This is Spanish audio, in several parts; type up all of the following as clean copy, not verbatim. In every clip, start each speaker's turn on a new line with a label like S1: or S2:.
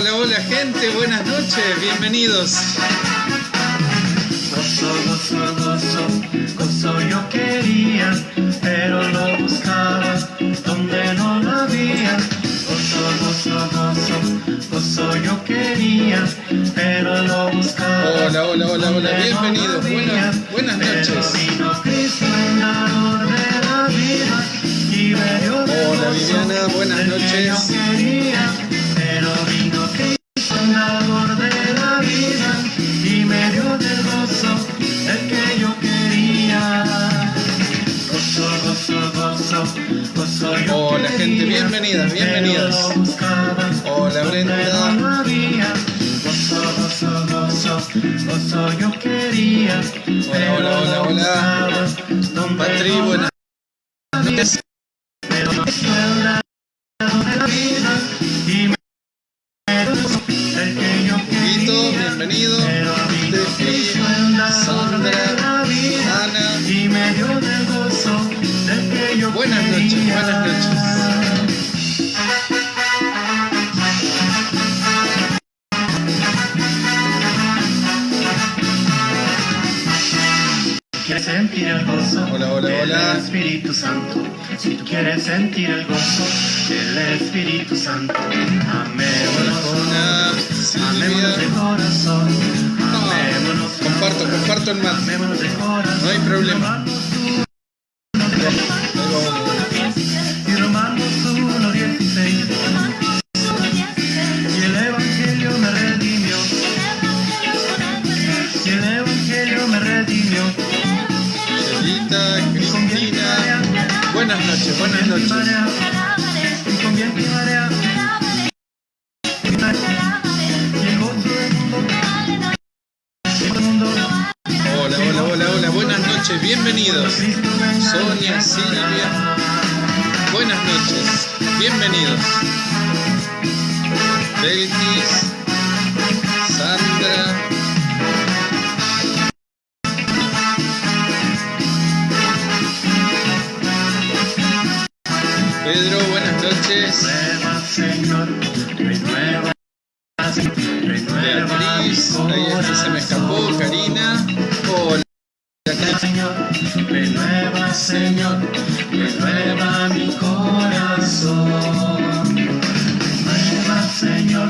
S1: Hola, hola gente, buenas noches, bienvenidos.
S2: Gozo, gozo, gozo, gozo yo quería, pero lo buscaba donde no lo había. Gozo, gozo, gozo, gozo yo quería, pero lo buscaba.
S1: Hola, hola, hola, hola, bienvenidos, buenas noches.
S2: Vino Cristo, el dador de la vida, y me dio del
S1: Hola
S2: gozo
S1: Viviana, buenas
S2: del que
S1: noches.
S2: yo quería, pero vino Cristo, el dador de la vida, y me dio del gozo el que yo quería. Gozo, gozo, gozo, gozo yo
S1: Hola
S2: quería,
S1: gente, bienvenidas, bienvenidas.
S2: pero lo buscaba
S1: Hola
S2: donde no
S1: Brenda.
S2: lo había. Gozo, gozo, gozo, gozo yo quería,
S1: Hola, hola, hola, hola. Patri, buenas noches.
S2: pero no suelda de la vida y me dio el que yo
S1: Vito,
S2: quería.
S1: bienvenido.
S2: Pero vino
S1: Tefi,
S2: Cristo, el dador de
S1: Sandra,
S2: la vida,
S1: Ana.
S2: y me dio del gozo del que yo
S1: Buenas noches,
S2: quería.
S1: buenas noches.
S2: ¿Quieres sentir el gozo
S1: Hola, hola,
S2: del
S1: hola.
S2: Espíritu Santo? Si tú quieres sentir el gozo del Espíritu Santo, amémonos,
S1: Hola,
S2: amémonos de
S1: Silvia.
S2: corazón,
S1: No,
S2: amémonos,
S1: comparto el mat.
S2: amémonos de corazón.
S1: No hay problema.
S2: Romanos
S1: Ahí vamos.
S2: y Romanos 1:16. Y el Evangelio me redimió, y el Evangelio me redimió.
S1: Chelita, Cristina. Buenas noches, buenas noches.
S2: Y con viento y marea, y el gozo del mundo,
S1: Hola, hola, hola, hola. Buenas noches, bienvenidos.
S2: Cristo venga.
S1: Sonia, Silvia. Buenas noches, bienvenidos. Belkis, Sandra. Pedro, buenas noches.
S2: Renueva, Señor, renueva, renueva
S1: Beatriz, ahí este se me escapó. Karina. Hola.
S2: Señor, renueva, Señor, renueva mi corazón. Renueva, Señor,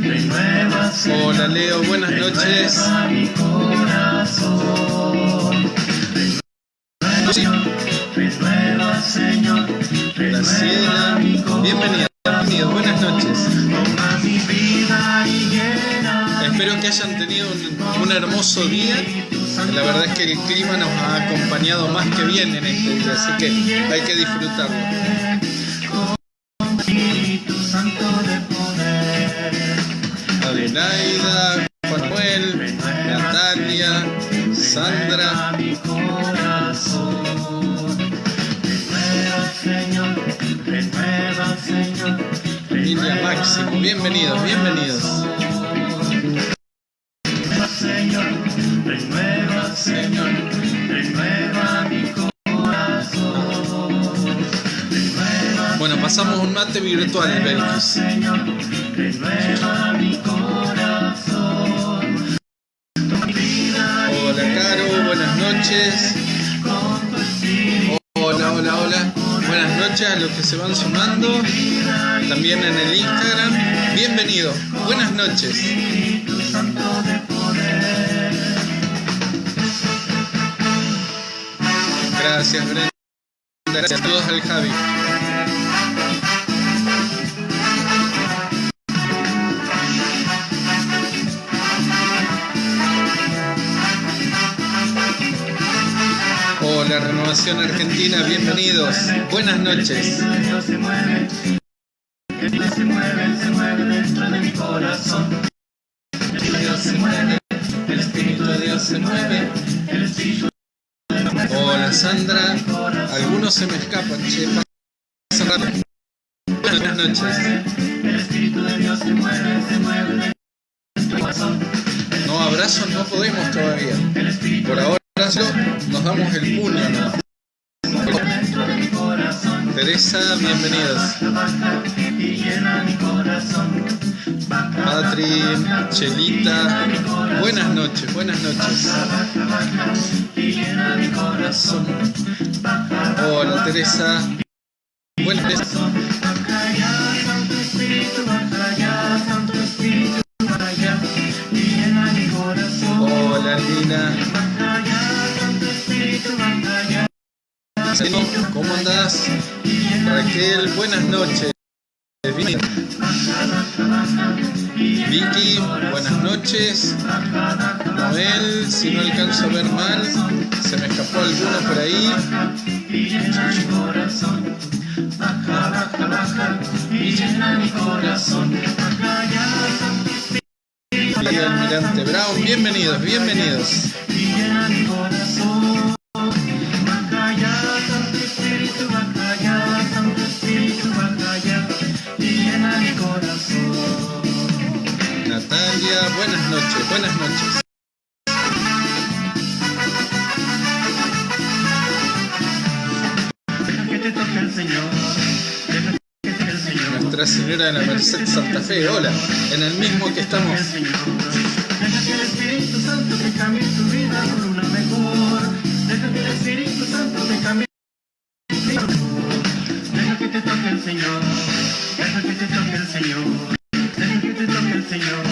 S2: renueva, Señor.
S1: Hola Leo, buenas noches.
S2: Renueva mi corazón. Renueva, Señor,
S1: Graciela,
S2: renueva mi corazón.
S1: bienvenido, buenas noches.
S2: Toma mi vida y llena.
S1: Espero que hayan tenido un hermoso día. La verdad es que el clima nos ha acompañado más que bien en este día, así que hay que disfrutarlo.
S2: Con Espíritu Santo de poder.
S1: Adelaida, Manuel, Natalia, Sandra.
S2: Renueva mi corazón. Renueva, Señor, renueva, Señor.
S1: Familia Máximo, bienvenidos, bienvenidos.
S2: Renueva, Señor, renueva, Señor, renueva mi corazón. Renueva,
S1: Bueno, pasamos un mate virtual, Belkis.
S2: Señor, renueva mi corazón.
S1: Hola Caro, buenas noches.
S2: Con tu espíritu.
S1: Hola, hola, hola. Buenas noches a los que se van sumando. También en el Instagram. Bienvenido. Buenas noches.
S2: Espíritu Santo de poder.
S1: Gracias, Brenda. Gracias a todos al Javi. Hola, Renovación Argentina, bienvenidos. Buenas noches.
S2: El Dios se mueve, se mueve dentro de mi corazón. El Dios se mueve, el Espíritu de Dios se mueve, el Espíritu de Dios se mueve.
S1: Hola, Sandra. Algunos se me escapan, che. Pasa rápido. Buenas noches.
S2: El Espíritu de Dios se mueve dentro de mi corazón.
S1: No, abrazos no podemos todavía.
S2: El Espíritu
S1: Por ahora solo nos damos el puño, ¿no?
S2: dentro de mi corazón.
S1: Teresa, bienvenidos.
S2: Baja y llena mi corazón. Baja,
S1: Patri, Chelita. Buenas noches, buenas noches. Hola Teresa. Buenas noches. Hola Lina. ¿Cómo andás? Raquel, buenas noches. Vicky, buenas noches. Noel, si no alcanzo a ver mal, se me escapó alguno por ahí. Miguel Almirante Brown, bienvenidos, bienvenidos. Natalia, buenas noches, buenas noches. Nuestra Señora de la Merced Santa Fe, hola, en el mismo que estamos.
S2: Deja que el Espíritu Santo te cambie tu vida por una mejor. Deja que el Espíritu Santo te cambie tu vida. Deja que te toque el Señor. Deja que te toque el Señor. Deja que te toque el Señor.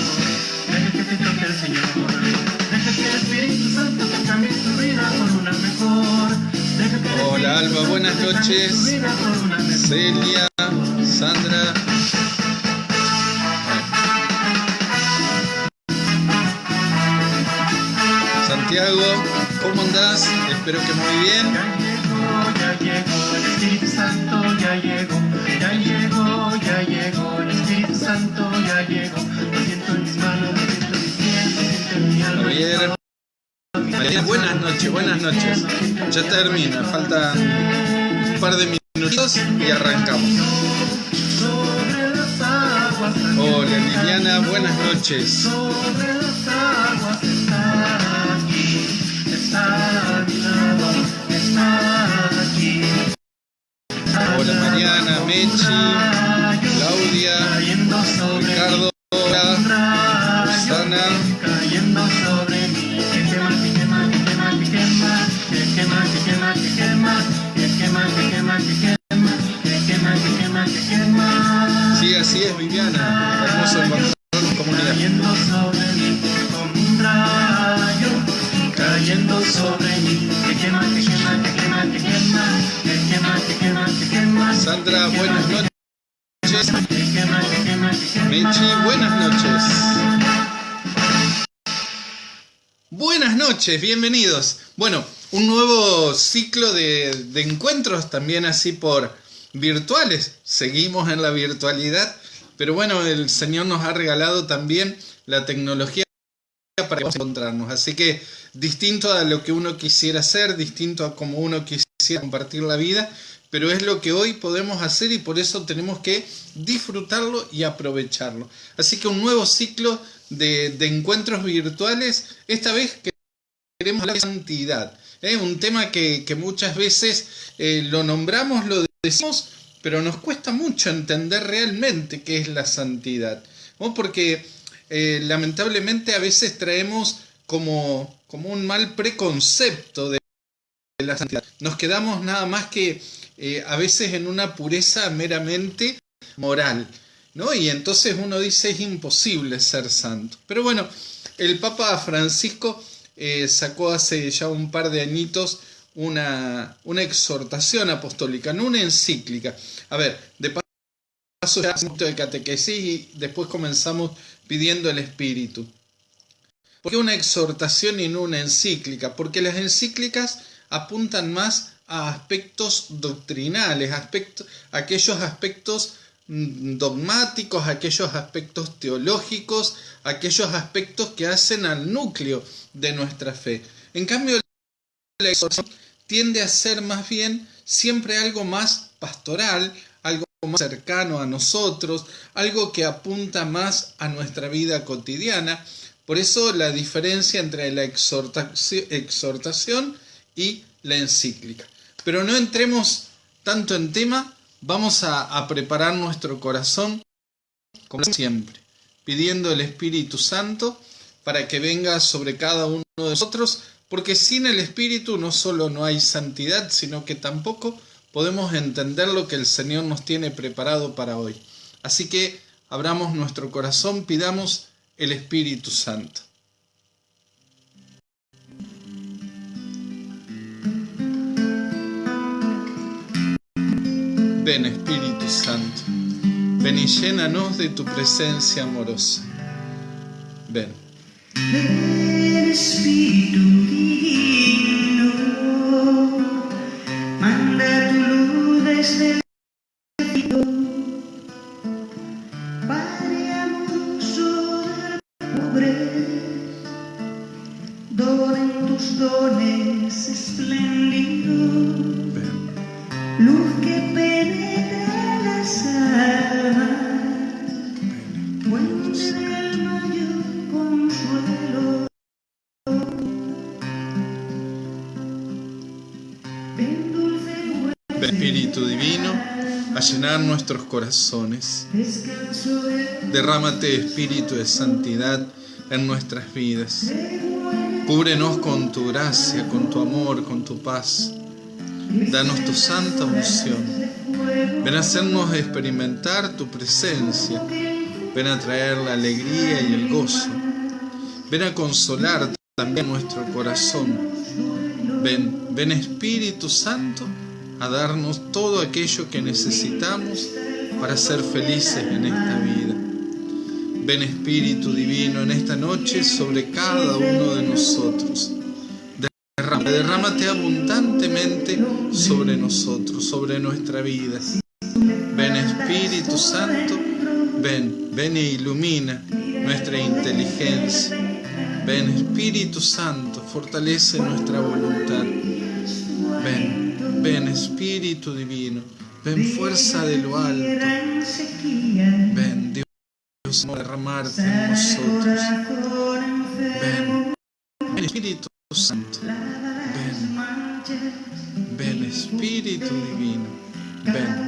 S2: Deja que te toque el Señor. Deja que el Espíritu Santo te cambie tu vida por una mejor.
S1: Hola Alba, buenas noches. Celia, Sandra. Santiago, ¿cómo andás? Espero que muy bien.
S2: Ya llegó el Espíritu Santo, ya llegó, el Espíritu Santo ya llegó. Lo siento en mis manos, lo siento en mis pies, lo siento en mi alma.
S1: Javier, buenas noches, buenas noches. Ya termina, faltan un par de minutitos y arrancamos. Hola Liliana, buenas noches.
S2: Sobre las aguas está aquí, está aquí.
S1: Hola Mariana, Mechi, Claudia, Ricardo, Susana.
S2: Cayendo sobre mí, que quema, que quema, que quema, que quema, que quema, que quema, que quema, que quema, que quema, que quema, que quema, que quema, que quema.
S1: Sí, así es Viviana, hermoso encontrarnos en comunidad.
S2: Cayendo sobre mí como un rayo, cayendo sobre mí, que quema, que quema, que quema, que quema, que quema, que quema, que quema.
S1: Sandra, buenas noches.
S2: Que quema, que quema, que quema.
S1: Mechi, buenas noches. Buenas noches, bienvenidos. Bueno, un nuevo ciclo de encuentros también así por virtuales. Seguimos en la virtualidad, pero bueno, el Señor nos ha regalado también la tecnología para encontrarnos. Así que distinto a lo que uno quisiera hacer, distinto a como uno quisiera compartir la vida, pero es lo que hoy podemos hacer y por eso tenemos que disfrutarlo y aprovecharlo. Así que un nuevo ciclo de encuentros virtuales, esta vez queremos hablar de santidad. Un tema que muchas veces lo nombramos, lo decimos, pero nos cuesta mucho entender realmente qué es la santidad, ¿no? Porque lamentablemente a veces traemos como un mal preconcepto de la santidad. Nos quedamos nada más que a veces en una pureza meramente moral, ¿no? Y entonces uno dice es imposible ser santo. Pero bueno, el Papa Francisco sacó hace ya un par de añitos una exhortación apostólica, no una encíclica. A ver, de paso ya un poquito de catequesis y después comenzamos pidiendo el Espíritu. ¿Por qué una exhortación y no una encíclica? Porque las encíclicas apuntan más a aspectos doctrinales, aquellos aspectos dogmáticos, aquellos aspectos teológicos, aquellos aspectos que hacen al núcleo de nuestra fe. En cambio, la exhortación tiende a ser más bien siempre algo más pastoral, algo más cercano a nosotros, algo que apunta más a nuestra vida cotidiana. Por eso la diferencia entre la exhortación y la encíclica. Pero no entremos tanto en tema, vamos a preparar nuestro corazón como siempre. pidiendo el Espíritu Santo para que venga sobre cada uno de nosotros, porque sin el Espíritu no solo no hay santidad, sino que tampoco podemos entender lo que el Señor nos tiene preparado para hoy. Así que abramos nuestro corazón, pidamos el Espíritu Santo. Ven, Espíritu Santo, ven y llénanos de tu presencia amorosa. Ven.
S2: Ven, Espíritu divino, manda tu luz desde el cielo, Padre amoroso del pobre, dona tus dones espléndidos,
S1: Ven.
S2: luz que penetra las almas, fuente del mayor consuelo. Ven, dulce
S1: Ven, Espíritu Divino, a llenar nuestros corazones.
S2: descanso del
S1: Derrámate, Espíritu de santidad, en nuestras vidas. Cúbrenos con tu gracia, con tu amor, con tu paz. Danos tu santa unción. Ven a hacernos experimentar tu presencia. Ven a traer la alegría y el gozo. Ven a consolar también nuestro corazón. Ven Espíritu Santo, a darnos todo aquello que necesitamos para ser felices en esta vida. Ven Espíritu Divino en esta noche sobre cada uno de nosotros. Derrámate abundantemente sobre nosotros, sobre nuestra vida. Ven Espíritu Santo, ven e ilumina nuestra inteligencia. Ven Espíritu Santo, fortalece nuestra voluntad. Ven Espíritu Divino, ven fuerza de lo alto. Ven Dios, derramarte en nosotros. Ven Espíritu Santo, ven Espíritu Divino, ven.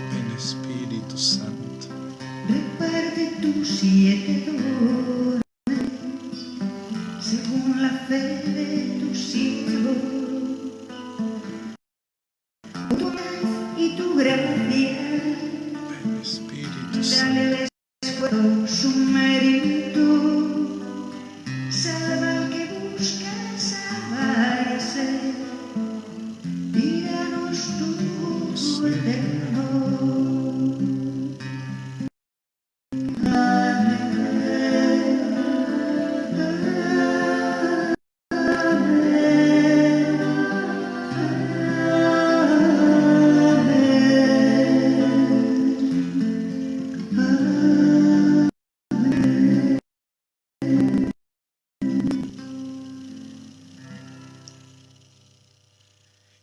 S1: Ven Espíritu Santo.
S2: Reparte tus 7 dones según la fe de tus siervos. Tu paz y tu gracia,
S1: Ven Espíritu Santo.
S2: dale esfuerzo su mérito. Salva al que busca salvarse y danos tu gozo eterno.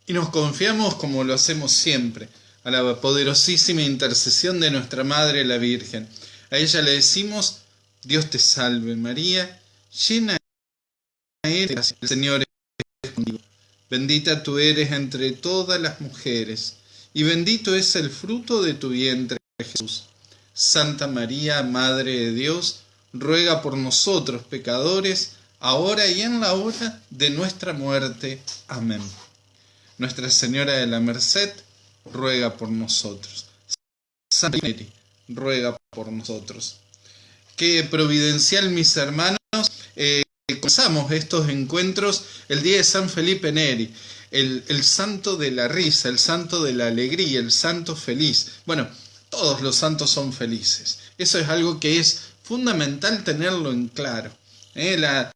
S1: Y nos confiamos, como lo hacemos siempre, a la poderosísima intercesión de nuestra Madre la Virgen. A ella le decimos: Dios te salve María, llena eres de gracia, el Señor es contigo. Bendita tú eres entre todas las mujeres, y bendito es el fruto de tu vientre, Jesús. Santa María, Madre de Dios, ruega por nosotros pecadores, ahora y en la hora de nuestra muerte. Amén. Nuestra Señora de la Merced, ruega por nosotros. Santa Mary, ruega por nosotros. Qué providencial, mis hermanos. Comenzamos estos encuentros el día de San Felipe Neri, el santo de la risa, el santo de la alegría, el santo feliz. Bueno, todos los santos son felices. Eso es algo que es fundamental tenerlo en claro. La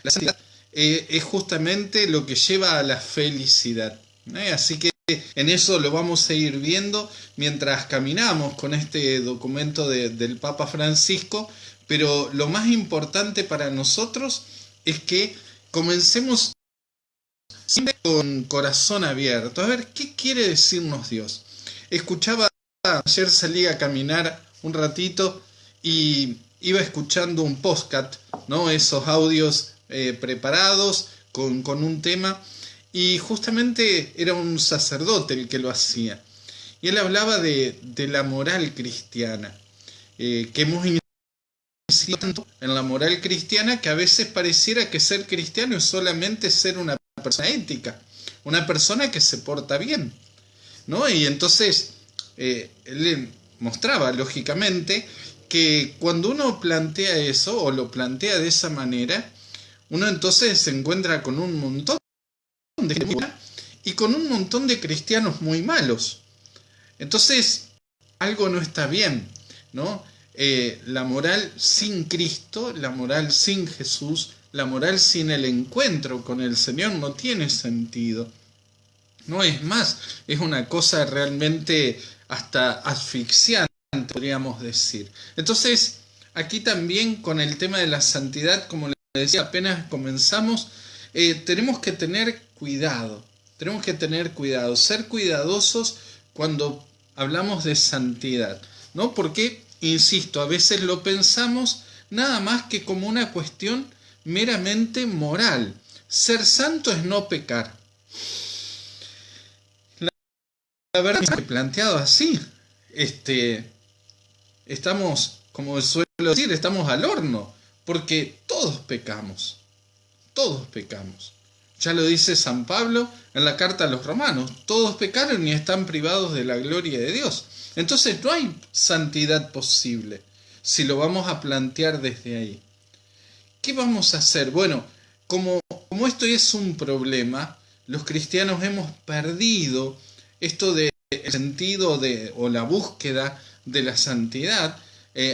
S1: santidad es justamente lo que lleva a la felicidad. Así que en eso lo vamos a ir viendo mientras caminamos con este documento del Papa Francisco, pero lo más importante para nosotros es que comencemos siempre con corazón abierto. A ver, ¿qué quiere decirnos Dios? Ayer salí a caminar un ratito y iba escuchando un podcast, ¿no? Esos audios preparados con un tema, y justamente era un sacerdote el que lo hacía. Y él hablaba de la moral cristiana, que hemos insistido en la moral cristiana, que a veces pareciera que ser cristiano es solamente ser una persona ética, una persona que se porta bien, ¿no? Y entonces él mostraba, lógicamente, que cuando uno plantea eso, o lo plantea de esa manera, uno entonces se encuentra con un montón de gente y con un montón de cristianos muy malos. Entonces, algo no está bien, ¿no? La moral sin Cristo, la moral sin Jesús, la moral sin el encuentro con el Señor no tiene sentido. No es más, es una cosa realmente hasta asfixiante, podríamos decir. Entonces, aquí también con el tema de la santidad, como les decía, apenas comenzamos, tenemos que tener cuidado, ser cuidadosos cuando hablamos de santidad, ¿no? Porque, insisto, a veces lo pensamos nada más que como una cuestión meramente moral. Ser santo es no pecar. La verdad es que planteado así, estamos, como suelo decir, estamos al horno, porque todos pecamos. Ya lo dice San Pablo en la carta a los Romanos, todos pecaron y están privados de la gloria de Dios. Entonces no hay santidad posible si lo vamos a plantear desde ahí. ¿Qué vamos a hacer? Bueno, como esto es un problema, los cristianos hemos perdido esto de el sentido o la búsqueda de la santidad.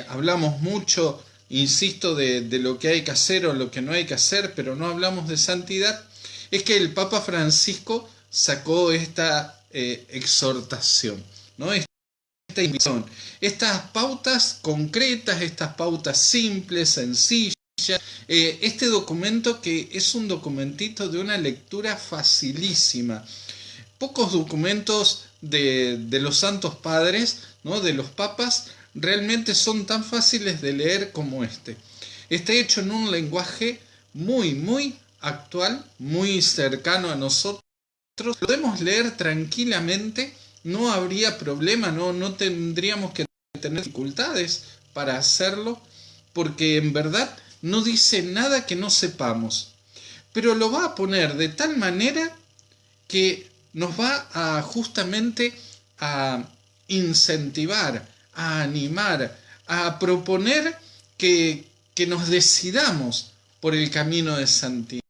S1: Hablamos mucho, insisto, de lo que hay que hacer o lo que no hay que hacer, pero no hablamos de santidad. Es que el Papa Francisco sacó esta exhortación, ¿no? Esta invitación, estas pautas concretas, estas pautas simples, sencillas, este documento que es un documentito de una lectura facilísima. Pocos documentos de los santos padres, ¿no? De los papas, realmente son tan fáciles de leer como este. Está hecho en un lenguaje muy actual, muy cercano a nosotros. Lo podemos leer tranquilamente, no habría problema, no tendríamos que tener dificultades para hacerlo, porque en verdad no dice nada que no sepamos. Pero lo va a poner de tal manera que nos va a justamente a incentivar, a animar, a proponer que nos decidamos por el camino de santidad.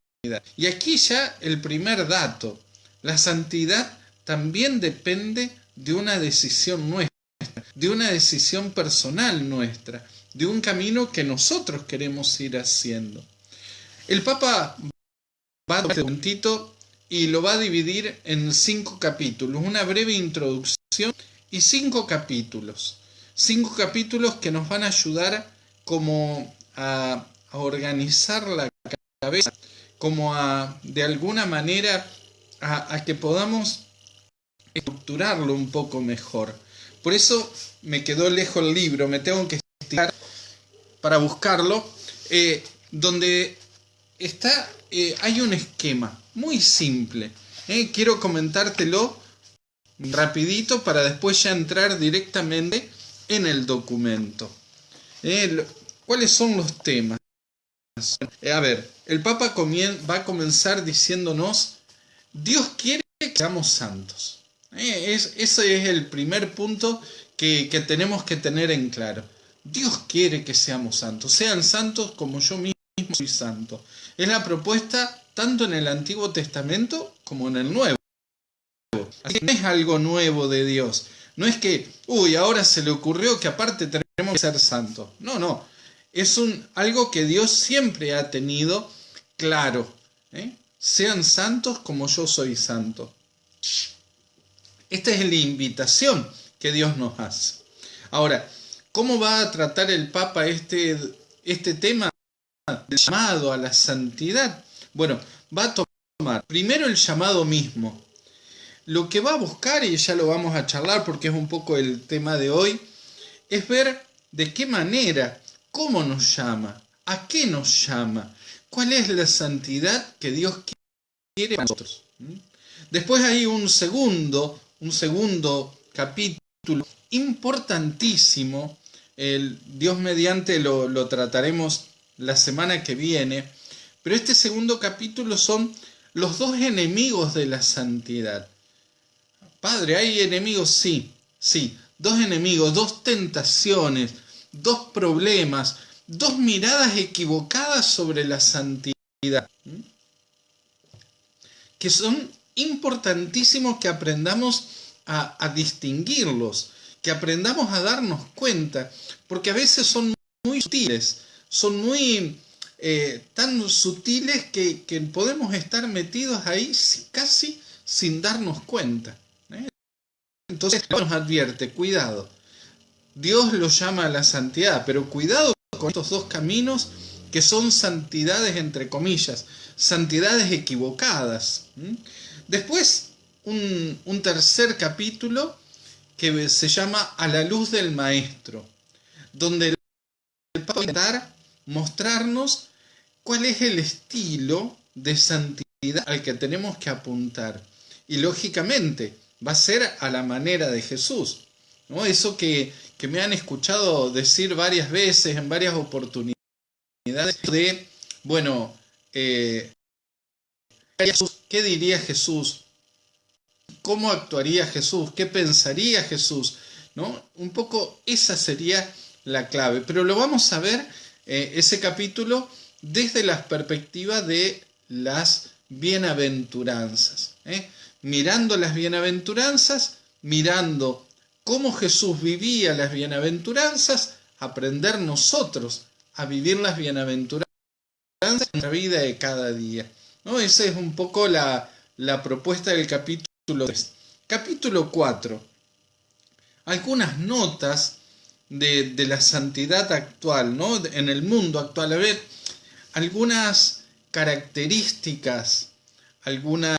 S1: Y aquí ya el primer dato, la santidad también depende de una decisión nuestra, de una decisión personal nuestra, de un camino que nosotros queremos ir haciendo. El Papa va a tomar un momentito y lo va a dividir en 5 capítulos, una breve introducción y 5 capítulos. 5 capítulos que nos van a ayudar como a organizar la cabeza, como de alguna manera a que podamos estructurarlo un poco mejor. Por eso me quedó lejos el libro, me tengo que estirar para buscarlo, donde está, hay un esquema muy simple. Quiero comentártelo rapidito para después ya entrar directamente en el documento. ¿Cuáles son los temas? A ver, el Papa va a comenzar diciéndonos: Dios quiere que seamos santos. Ese es el primer punto que tenemos que tener en claro. Dios quiere que seamos santos. Sean santos como yo mismo soy santo. Es la propuesta tanto en el Antiguo Testamento como en el Nuevo. Así que no es algo nuevo de Dios. No es que, ahora se le ocurrió que aparte tenemos que ser santos. No. Es algo que Dios siempre ha tenido claro. Sean santos como yo soy santo. Esta es la invitación que Dios nos hace. Ahora, ¿cómo va a tratar el Papa este tema del llamado a la santidad? Bueno, va a tomar primero el llamado mismo. Lo que va a buscar, y ya lo vamos a charlar porque es un poco el tema de hoy, es ver de qué manera ¿Cómo nos llama? ¿A qué nos llama? ¿Cuál es la santidad que Dios quiere para nosotros? Después hay un segundo capítulo importantísimo. Dios mediante lo trataremos la semana que viene. Pero este segundo capítulo son los dos enemigos de la santidad. Padre, ¿hay enemigos? Sí. Dos enemigos, dos tentaciones, dos problemas, dos miradas equivocadas sobre la santidad, que son importantísimos que aprendamos a distinguirlos, que aprendamos a darnos cuenta, porque a veces son muy sutiles, son muy tan sutiles que podemos estar metidos ahí casi sin darnos cuenta. Entonces nos advierte, cuidado, Dios lo llama a la santidad, pero cuidado con estos dos caminos que son santidades entre comillas, santidades equivocadas. Después, un tercer capítulo que se llama A la luz del Maestro, donde el Papa va a intentar mostrarnos cuál es el estilo de santidad al que tenemos que apuntar. Y lógicamente va a ser a la manera de Jesús, ¿no? Eso que me han escuchado decir varias veces, en varias oportunidades, de, bueno, ¿qué diría Jesús? ¿Cómo actuaría Jesús? ¿Qué pensaría Jesús? ¿No? Un poco esa sería la clave. Pero lo vamos a ver, ese capítulo, desde la perspectiva de las bienaventuranzas. Mirando las bienaventuranzas, mirando cómo Jesús vivía las bienaventuranzas, aprender nosotros a vivir las bienaventuranzas en nuestra vida de cada día, ¿no? Esa es un poco la propuesta del capítulo 3. Capítulo 4. Algunas notas de la santidad actual, ¿no? En el mundo actual. A ver, algunas características, algunas,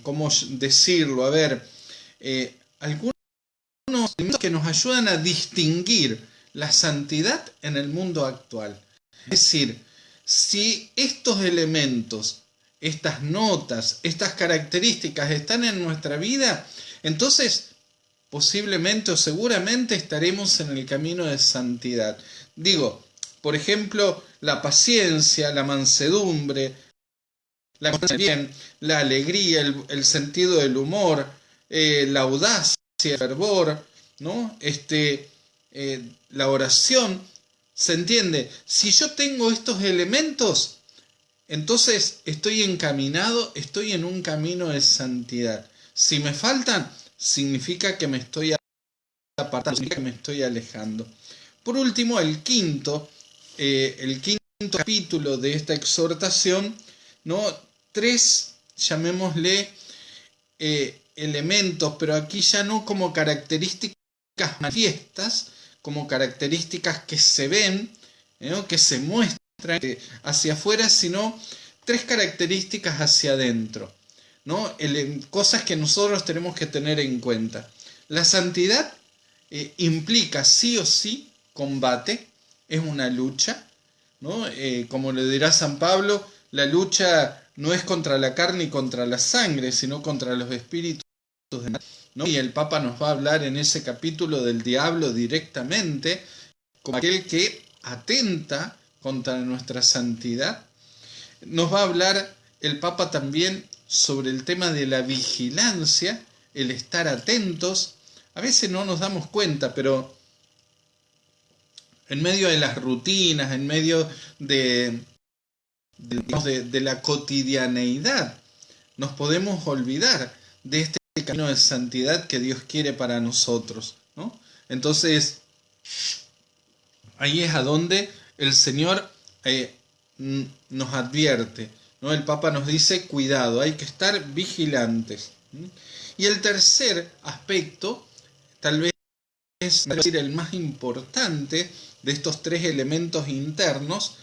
S1: ¿cómo decirlo? A ver, algunos elementos que nos ayudan a distinguir la santidad en el mundo actual. Es decir, si estos elementos, estas notas, estas características están en nuestra vida, entonces posiblemente o seguramente estaremos en el camino de santidad. Digo, por ejemplo, la paciencia, la mansedumbre, la alegría, el sentido del humor, la audacia, el fervor, ¿no? La oración. ¿Se entiende? Si yo tengo estos elementos, entonces estoy encaminado, estoy en un camino de santidad. Si me faltan, significa que me estoy apartando, significa que me estoy alejando. Por último, el quinto capítulo de esta exhortación, ¿no? 3, llamémosle, elementos, pero aquí ya no como características manifiestas, como características que se ven, ¿no? Que se muestran hacia afuera, sino 3 características hacia adentro, ¿no? Cosas que nosotros tenemos que tener en cuenta. La santidad implica sí o sí combate, es una lucha, ¿no? Como le dirá San Pablo, la lucha no es contra la carne y contra la sangre, sino contra los espíritus de mal, ¿no? Y el Papa nos va a hablar en ese capítulo del diablo directamente, como aquel que atenta contra nuestra santidad. Nos va a hablar el Papa también sobre el tema de la vigilancia, el estar atentos. A veces no nos damos cuenta, pero en medio de las rutinas, en medio de la cotidianeidad, nos podemos olvidar de este camino de santidad que Dios quiere para nosotros, ¿no? Entonces, ahí es a donde el Señor nos advierte, ¿no? El Papa nos dice, cuidado, hay que estar vigilantes. Y el tercer aspecto, tal vez es decir, el más importante de estos 3 elementos internos,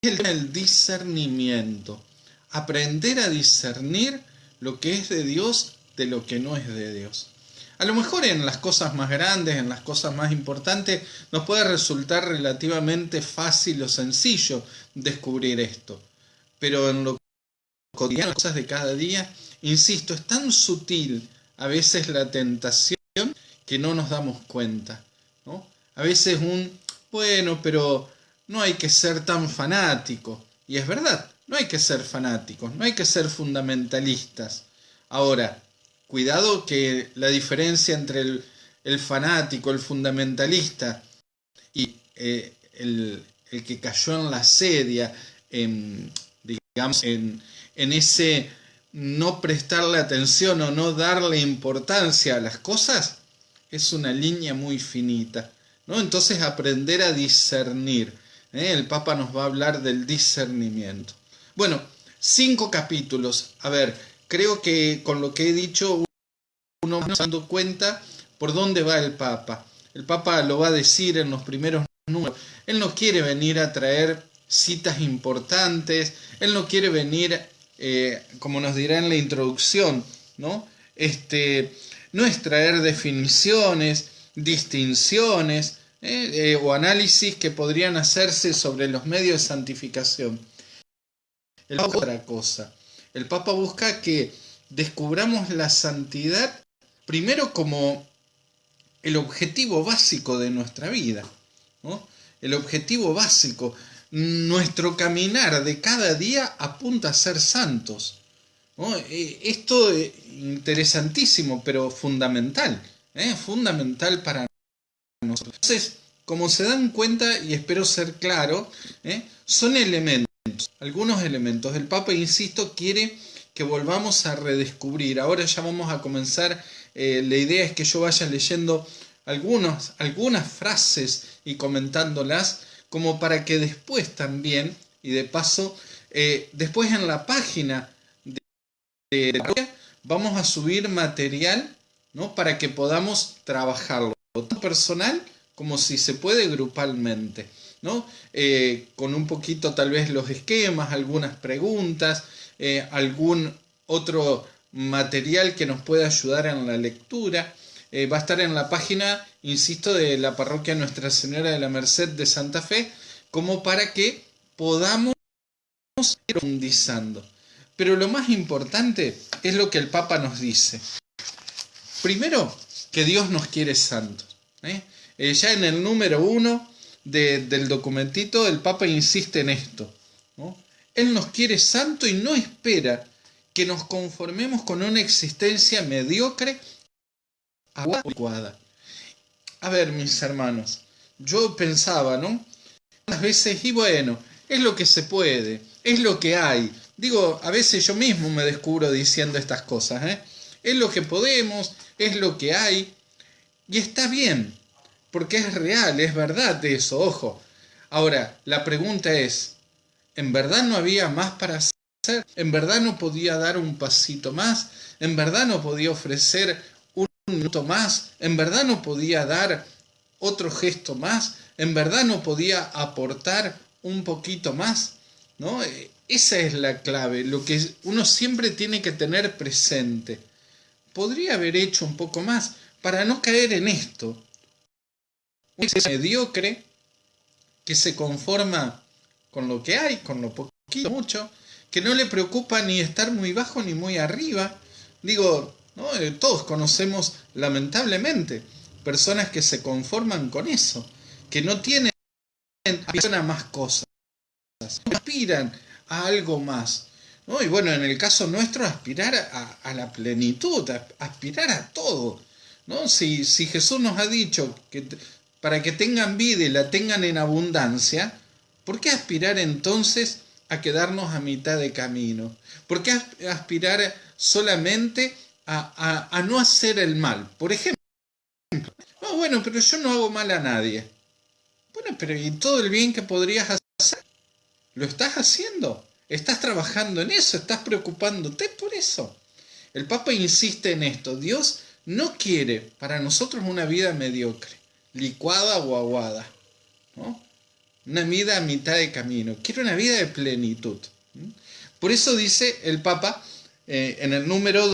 S1: es el discernimiento. Aprender a discernir lo que es de Dios de lo que no es de Dios. A lo mejor en las cosas más grandes, en las cosas más importantes, nos puede resultar relativamente fácil o sencillo descubrir esto. Pero en lo cotidiano, las cosas de cada día, insisto, es tan sutil a veces la tentación que no nos damos cuenta, ¿no? A veces bueno, pero no hay que ser tan fanático. Y es verdad, no hay que ser fanáticos, no hay que ser fundamentalistas. Ahora, cuidado que la diferencia entre el fanático, el fundamentalista y el que cayó en la sedia, digamos, en ese no prestarle atención o no darle importancia a las cosas, es una línea muy finita, ¿no? Entonces aprender a discernir. El Papa nos va a hablar del discernimiento. Bueno, 5 capítulos. A ver, creo que con lo que he dicho uno va dando cuenta por dónde va el Papa. El Papa lo va a decir en los primeros números. Él no quiere venir a traer citas importantes. Él no quiere venir, como nos dirá en la introducción, ¿no? No es traer definiciones, distinciones o análisis que podrían hacerse sobre los medios de santificación. El Papa busca otra cosa. El Papa busca que descubramos la santidad primero como el objetivo básico de nuestra vida, ¿no? El objetivo básico. Nuestro caminar de cada día apunta a ser santos, ¿no? Esto es interesantísimo, pero fundamental, fundamental para nosotros. Entonces, como se dan cuenta, y espero ser claro, son elementos, algunos elementos. El Papa, insisto, quiere que volvamos a redescubrir. Ahora ya vamos a comenzar, la idea es que yo vaya leyendo algunas frases y comentándolas, como para que después también, y de paso, después en la página de la parroquia vamos a subir material, ¿no? Para que podamos trabajarlo, tanto personal como si se puede grupalmente, ¿no? Con un poquito tal vez los esquemas, algunas preguntas, algún otro material que nos pueda ayudar en la lectura. Va a estar en la página, insisto, de la parroquia Nuestra Señora de la Merced de Santa Fe, como para que podamos ir profundizando. Pero lo más importante es lo que el Papa nos dice. Primero, que Dios nos quiere santos. Ya en el número 1 del documentito, el Papa insiste en esto, ¿no? Él nos quiere santo y no espera que nos conformemos con una existencia mediocre, adecuada. A ver, mis hermanos, yo pensaba, ¿no? Unas veces, y bueno, es lo que se puede, es lo que hay. Digo, a veces yo mismo me descubro diciendo estas cosas, Es lo que podemos, es lo que hay, y está bien, porque es real, es verdad eso, ojo. Ahora, la pregunta es, ¿en verdad no había más para hacer? ¿En verdad no podía dar un pasito más? ¿En verdad no podía ofrecer un minuto más? ¿En verdad no podía dar otro gesto más? ¿En verdad no podía aportar un poquito más? ¿No? Esa es la clave, lo que uno siempre tiene que tener presente. Podría haber hecho un poco más para no caer en esto. Un mediocre que se conforma con lo que hay, con lo poquito, mucho, que no le preocupa ni estar muy bajo ni muy arriba. Digo, ¿no? Todos conocemos lamentablemente personas que se conforman con eso, que no tienen aspiración a más cosas, no aspiran a algo más, ¿no? Y bueno, en el caso nuestro, aspirar a la plenitud, aspirar a todo, ¿no? Si Jesús nos ha dicho que para que tengan vida y la tengan en abundancia, ¿por qué aspirar entonces a quedarnos a mitad de camino? ¿Por qué aspirar solamente a no hacer el mal? Por ejemplo, no, bueno, pero yo no hago mal a nadie. Bueno, pero ¿y todo el bien que podrías hacer? ¿Lo estás haciendo? ¿Estás trabajando en eso? ¿Estás preocupándote por eso? El Papa insiste en esto. Dios no quiere para nosotros una vida mediocre, licuada o aguada, ¿no? Una vida a mitad de camino. Quiere una vida de plenitud. Por eso dice el Papa en el número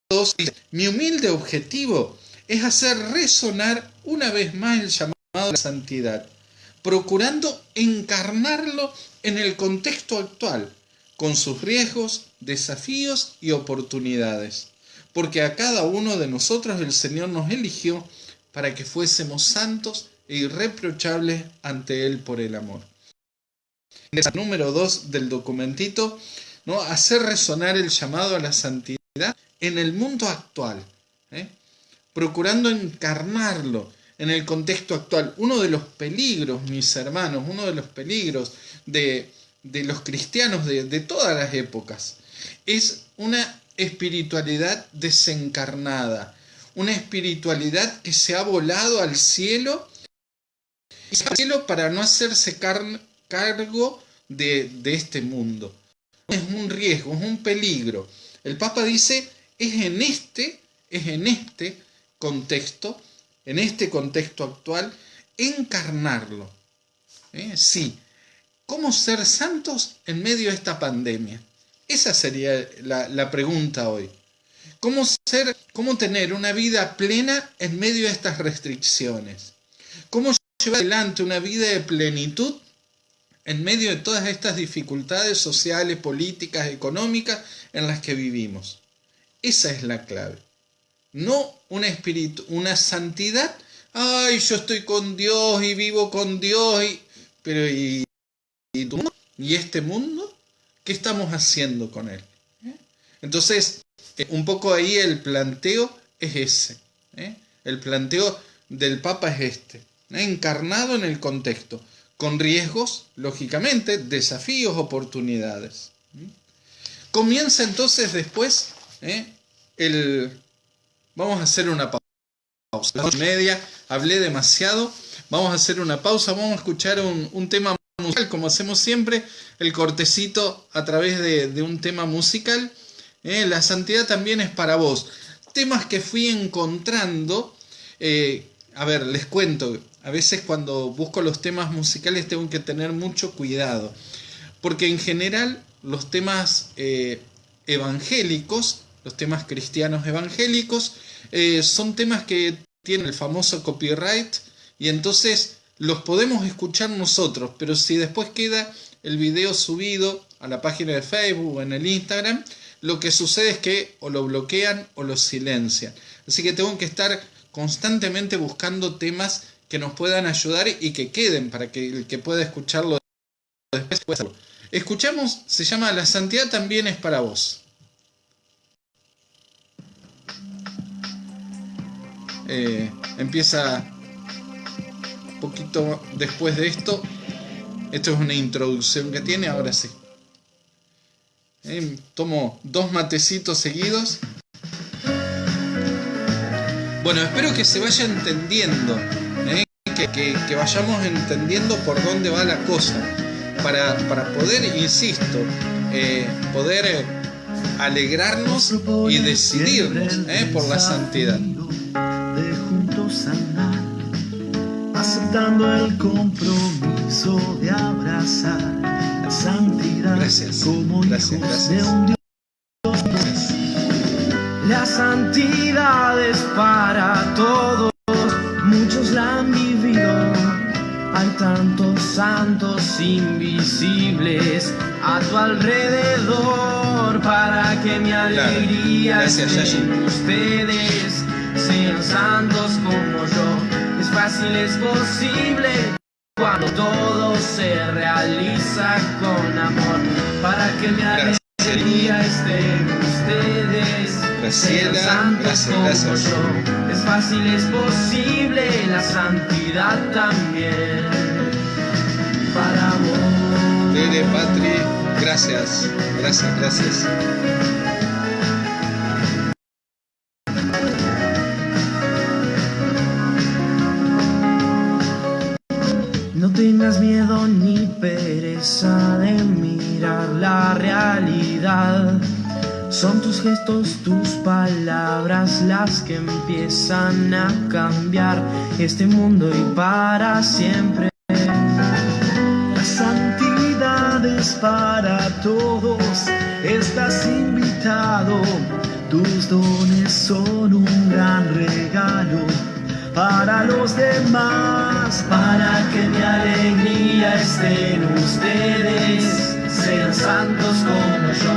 S1: 2, dice, mi humilde objetivo es hacer resonar una vez más el llamado a la santidad, procurando encarnarlo en el contexto actual, con sus riesgos, desafíos y oportunidades. Porque a cada uno de nosotros el Señor nos eligió para que fuésemos santos e irreprochables ante Él por el amor. En el número 2 del documentito, ¿no? Hacer resonar el llamado a la santidad en el mundo actual, procurando encarnarlo en el contexto actual. Uno de los peligros, mis hermanos, uno de los peligros de los cristianos de todas las épocas, es una espiritualidad desencarnada, una espiritualidad que se ha volado al cielo, para no hacerse cargo de este mundo. Es un riesgo, es un peligro. El Papa dice, es en este contexto, en este contexto actual, encarnarlo. Sí. ¿Cómo ser santos en medio de esta pandemia? Esa sería la pregunta hoy. ¿Cómo tener una vida plena en medio de estas restricciones? ¿Cómo llevar adelante una vida de plenitud en medio de todas estas dificultades sociales, políticas, económicas en las que vivimos? Esa es la clave. No una santidad. Ay, yo estoy con Dios y vivo con Dios. Pero ¿y tu mundo? ¿Y este mundo? ¿Qué estamos haciendo con él? Entonces, un poco ahí el planteo es ese. El planteo del Papa es este. Encarnado en el contexto. Con riesgos, lógicamente, desafíos, oportunidades. Comienza entonces después vamos a hacer una pausa. A las 2:30, hablé demasiado. Vamos a hacer una pausa, vamos a escuchar un tema musical, como hacemos siempre, el cortecito a través de un tema musical. La santidad también es para vos. Temas que fui encontrando. A ver, les cuento. A veces cuando busco los temas musicales tengo que tener mucho cuidado. Porque en general los temas evangélicos, los temas cristianos evangélicos, son temas que tienen el famoso copyright. Y entonces los podemos escuchar nosotros, pero si después queda el video subido a la página de Facebook o en el Instagram, lo que sucede es que o lo bloquean o lo silencian. Así que tengo que estar constantemente buscando temas que nos puedan ayudar y que queden para que el que pueda escucharlo después pueda hacerlo. Escuchamos, se llama La santidad también es para vos. Empieza un poquito después de esto. Esto es una introducción que tiene, ahora sí. Tomo 2 matecitos seguidos. Bueno, espero que se vaya entendiendo, que vayamos entendiendo por dónde va la cosa, para poder, insisto, poder alegrarnos y decidirnos por la santidad.
S2: De juntos andar, aceptando el compromiso de abrazar la santidad.
S1: Gracias.
S2: Como
S1: Gracias.
S2: de un Dios. Gracias. La santidad es para todos, muchos la han vivido. Hay tantos santos invisibles a tu alrededor para que mi alegría en ustedes sean santos como yo. Es fácil, es posible cuando todo se realiza con amor para que mi alegría esté en ustedes.
S1: Graciela, gracias.
S2: Es fácil, es posible, la santidad también para vos.
S1: Tere, Patri, gracias.
S2: No tengas miedo ni pereza de mirar la realidad. Son tus gestos, tus palabras las que empiezan a cambiar este mundo y para siempre. La santidad es para todos, estás invitado Tus dones son un gran regalo para los demás, para que mi alegría esté en ustedes, sean santos como yo.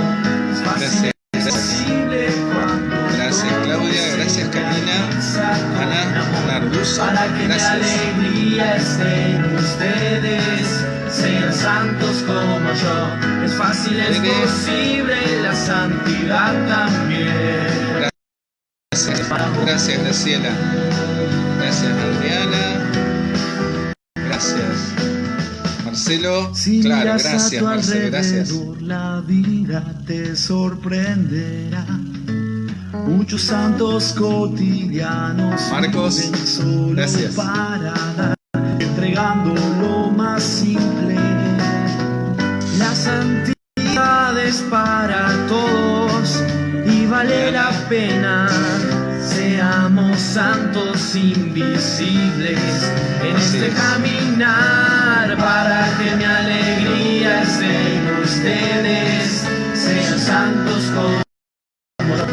S2: Es fácil, es posible cuando
S1: Gracias Claudia, gracias Karina, Ana, Nardusa,
S2: para que mi alegría esté en ustedes, sean santos como yo. Es fácil, es posible, la santidad también.
S1: Gracias Graciela, gracias Adriana, gracias Marcelo,
S2: Si
S1: claro,
S2: miras a
S1: gracias
S2: tu
S1: Marcelo, gracias.
S2: alrededor, la vida te sorprenderá. Muchos santos cotidianos
S1: Marcos,
S2: viven solo
S1: gracias.
S2: para dar, entregando lo más simple. La santidad es para todos y vale la pena. Seamos santos invisibles en este caminar, para que mi alegría esté en ustedes, sean santos como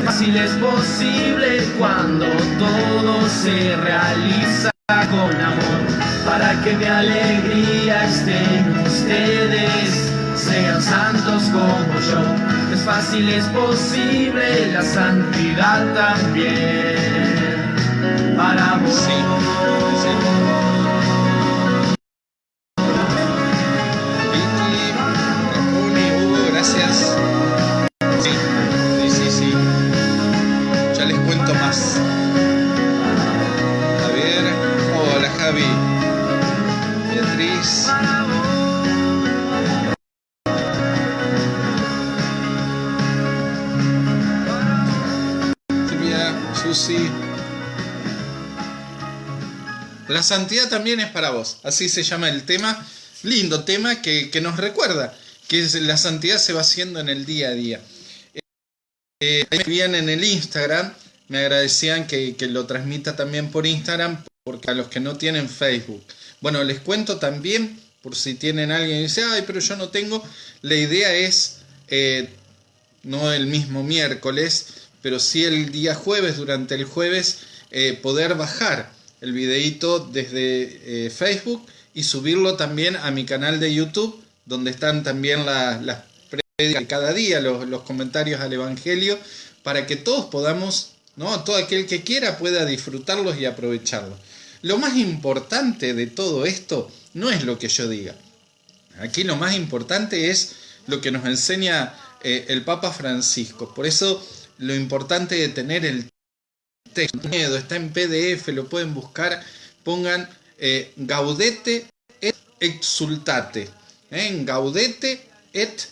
S2: fácil es posible cuando todo se realiza con amor, para que mi alegría esté en ustedes, sean santos como yo. Es fácil, es posible, la santidad también para vos.
S1: Sí, Vicky, Raponi, Hugo, gracias. Sí. Ya les cuento más. A ver, hola Javi, Beatriz. Susi. La santidad también es para vos. Así se llama el tema. Lindo tema que nos recuerda que la santidad se va haciendo en el día a día. Me escribían en el Instagram, me agradecían que lo transmita también por Instagram, porque a los que no tienen Facebook. Bueno, les cuento también, por si tienen alguien que dice, ay, pero yo no tengo. La idea es, no el mismo miércoles, pero sí el día jueves, durante el jueves, poder bajar el videíto desde Facebook y subirlo también a mi canal de YouTube, donde están también las prédicas de cada día, los comentarios al Evangelio, para que todos podamos, ¿no? Todo aquel que quiera pueda disfrutarlos y aprovecharlos. Lo más importante de todo esto no es lo que yo diga. Aquí lo más importante es lo que nos enseña el Papa Francisco. Por eso lo importante de tener el texto, está en PDF, lo pueden buscar, pongan Gaudete et Exultate, Gaudete et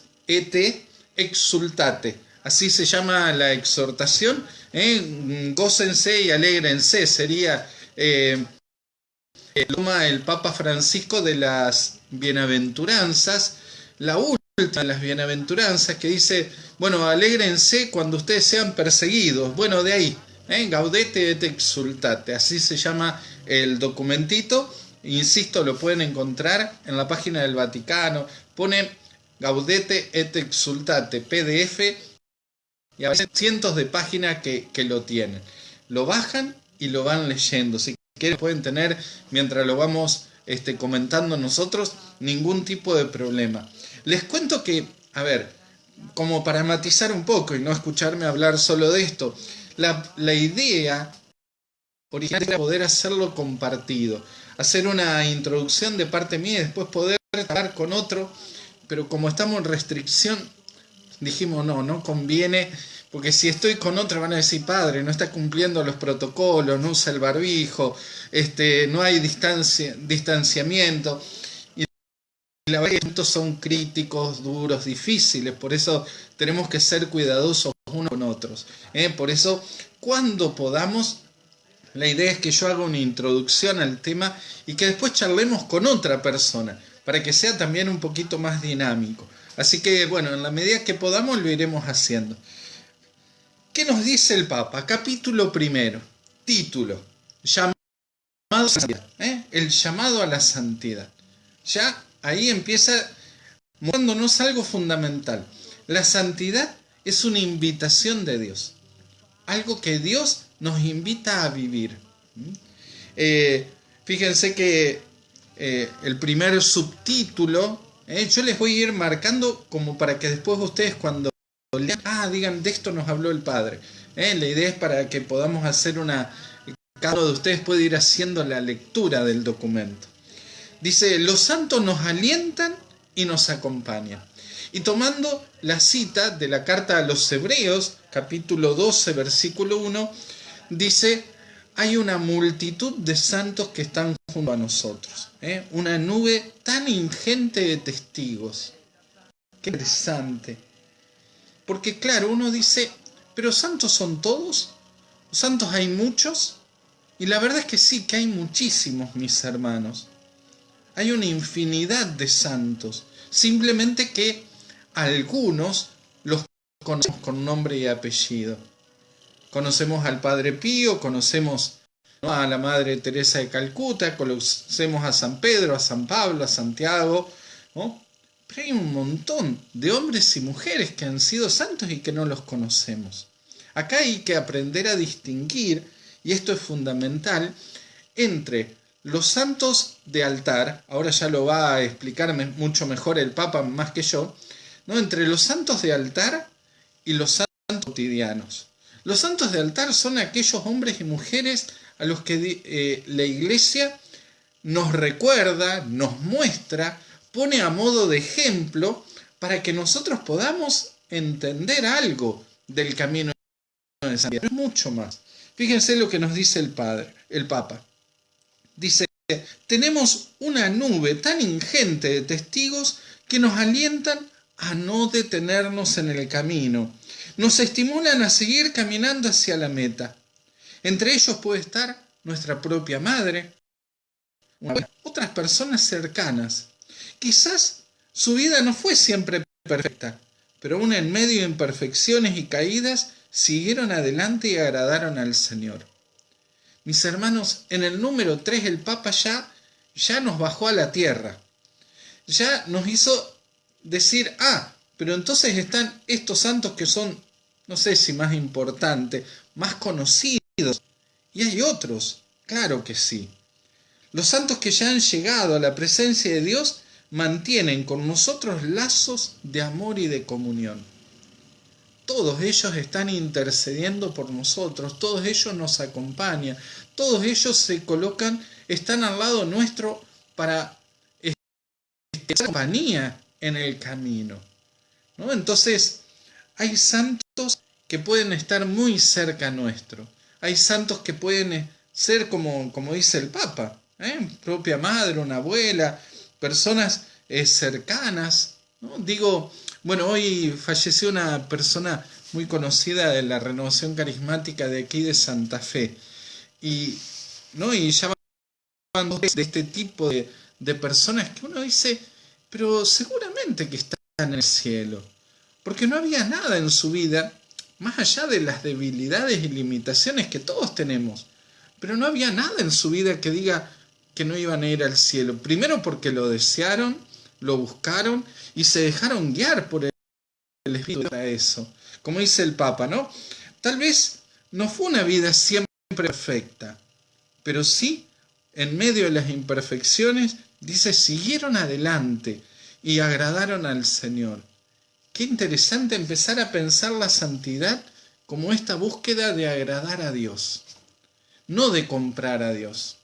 S1: Exultate, así se llama la exhortación, gócense y alégrense, sería el Papa Francisco de las bienaventuranzas, la última de las bienaventuranzas, que dice, bueno, alégrense cuando ustedes sean perseguidos. Bueno, de ahí, Gaudete et Exultate, así se llama el documentito. Insisto, lo pueden encontrar en la página del Vaticano. Ponen Gaudete et Exultate, PDF, y a veces cientos de páginas que lo tienen. Lo bajan y lo van leyendo. Si quieren pueden tener, mientras lo vamos comentando nosotros, ningún tipo de problema. Les cuento que, a ver, como para matizar un poco y no escucharme hablar solo de esto, la idea original era poder hacerlo compartido, hacer una introducción de parte mía y después poder hablar con otro, pero como estamos en restricción, dijimos no conviene, porque si estoy con otra van a decir, padre, no está cumpliendo los protocolos, no usa el barbijo, no hay distanciamiento. La verdad es que estos son críticos, duros, difíciles, por eso tenemos que ser cuidadosos unos con otros. Por eso, cuando podamos, la idea es que yo haga una introducción al tema y que después charlemos con otra persona, para que sea también un poquito más dinámico. Así que, bueno, en la medida que podamos lo iremos haciendo. ¿Qué nos dice el Papa? Capítulo primero, título, llamado a la santidad, el llamado a la santidad. Ya ahí empieza mostrándonos algo fundamental. La santidad es una invitación de Dios. algo que Dios nos invita a vivir. Fíjense que el primer subtítulo, yo les voy a ir marcando como para que después ustedes cuando lean, digan, de esto nos habló el Padre. La idea es para que podamos hacer cada uno de ustedes puede ir haciendo la lectura del documento. Dice, los santos nos alientan y nos acompañan. Y tomando la cita de la carta a los Hebreos, capítulo 12, versículo 1, dice, hay una multitud de santos que están junto a nosotros. Una nube tan ingente de testigos. Qué interesante. Porque claro, uno dice, ¿pero santos son todos? ¿Santos hay muchos? Y la verdad es que sí, que hay muchísimos, mis hermanos. Hay una infinidad de santos. Simplemente que algunos los conocemos con nombre y apellido. Conocemos al Padre Pío, conocemos a la Madre Teresa de Calcuta, conocemos a San Pedro, a San Pablo, a Santiago, ¿no? Pero hay un montón de hombres y mujeres que han sido santos y que no los conocemos. Acá hay que aprender a distinguir, y esto es fundamental, entre los santos de altar, ahora ya lo va a explicar mucho mejor el Papa más que yo, ¿no? Entre los santos de altar y los santos cotidianos. Los santos de altar son aquellos hombres y mujeres a los que la Iglesia nos recuerda, nos muestra, pone a modo de ejemplo para que nosotros podamos entender algo del camino de santidad. Pero es mucho más. Fíjense lo que nos dice el Papa. Dice, tenemos una nube tan ingente de testigos que nos alientan a no detenernos en el camino. Nos estimulan a seguir caminando hacia la meta. Entre ellos puede estar nuestra propia madre, otras personas cercanas. Quizás su vida no fue siempre perfecta, pero aún en medio de imperfecciones y caídas, siguieron adelante y agradaron al Señor. Mis hermanos, en el número 3 el Papa ya nos bajó a la tierra. Ya nos hizo decir, pero entonces están estos santos que son, no sé si más importantes, más conocidos. Y hay otros, claro que sí. Los santos que ya han llegado a la presencia de Dios mantienen con nosotros lazos de amor y de comunión. Todos ellos están intercediendo por nosotros, todos ellos nos acompañan, todos ellos se colocan, están al lado nuestro para estar compañía en el camino, ¿no? Entonces, hay santos que pueden estar muy cerca nuestro, hay santos que pueden ser como dice el Papa, propia madre, una abuela, personas cercanas, ¿no? Digo, bueno, hoy falleció una persona muy conocida de la Renovación Carismática de aquí de Santa Fe. Y ya van de este tipo de personas que uno dice, pero seguramente que están en el cielo. Porque no había nada en su vida, más allá de las debilidades y limitaciones que todos tenemos. Pero no había nada en su vida que diga que no iban a ir al cielo. Primero porque lo desearon, lo buscaron y se dejaron guiar por el Espíritu para eso. Como dice el Papa, ¿no? Tal vez no fue una vida siempre perfecta, pero sí, en medio de las imperfecciones, dice, siguieron adelante y agradaron al Señor. Qué interesante empezar a pensar la santidad como esta búsqueda de agradar a Dios, no de comprar a Dios.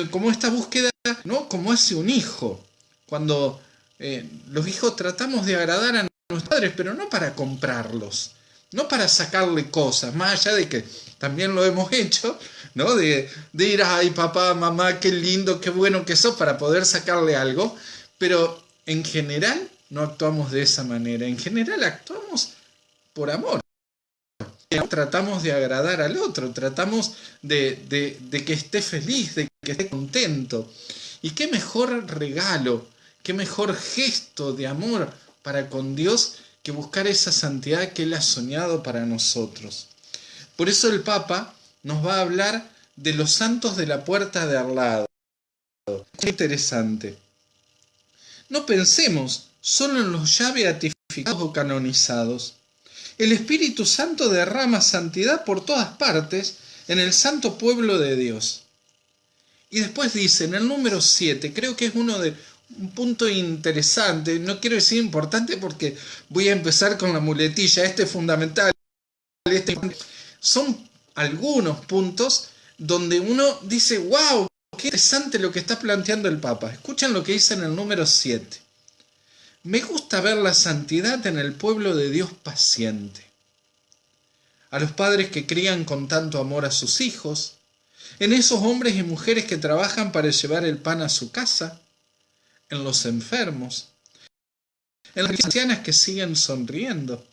S1: Como esta búsqueda, ¿no? Como hace un hijo. Cuando los hijos tratamos de agradar a nuestros padres, pero no para comprarlos, no para sacarle cosas, más allá de que también lo hemos hecho, ¿no? De ir, ay papá, mamá, qué lindo, qué bueno que sos, para poder sacarle algo, pero en general no actuamos de esa manera, en general actuamos por amor. Tratamos de agradar al otro, tratamos de que esté feliz, de que esté contento. Y qué mejor regalo, qué mejor gesto de amor para con Dios que buscar esa santidad que Él ha soñado para nosotros. Por eso el Papa nos va a hablar de los santos de la puerta de al lado. Qué interesante. No pensemos solo en los ya beatificados o canonizados, El Espíritu Santo derrama santidad por todas partes en el santo pueblo de Dios. Y después dice, en el número 7, creo que es un punto interesante, no quiero decir importante porque voy a empezar con la muletilla, este es fundamental, son algunos puntos donde uno dice, wow, qué interesante lo que está planteando el Papa. Escuchen lo que dice en el número 7. Me gusta ver la santidad en el pueblo de Dios paciente. A los padres que crían con tanto amor a sus hijos, en esos hombres y mujeres que trabajan para llevar el pan a su casa, en los enfermos, en las ancianas que siguen sonriendo.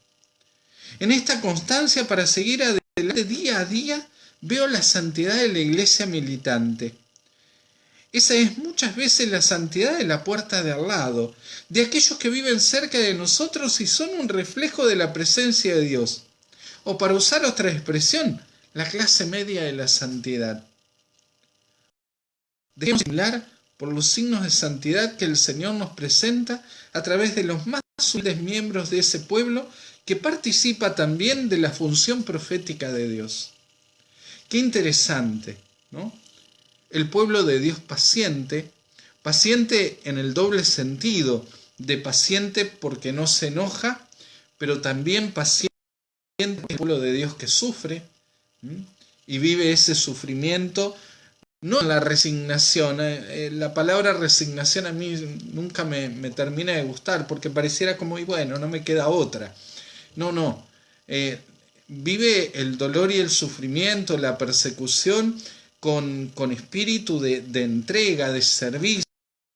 S1: En esta constancia para seguir adelante día a día, veo la santidad de la iglesia militante. Esa es muchas veces la santidad de la puerta de al lado, de aquellos que viven cerca de nosotros y son un reflejo de la presencia de Dios. O para usar otra expresión, la clase media de la santidad. Debemos hablar por los signos de santidad que el Señor nos presenta a través de los más humildes miembros de ese pueblo que participa también de la función profética de Dios. Qué interesante, ¿no? El pueblo de Dios paciente, paciente en el doble sentido, de paciente porque no se enoja, pero también paciente el pueblo de Dios que sufre y vive ese sufrimiento, no en la resignación. La palabra resignación a mí nunca me termina de gustar, porque pareciera como, y bueno, no me queda otra. No. Vive el dolor y el sufrimiento, la persecución, con espíritu de entrega, de servicio,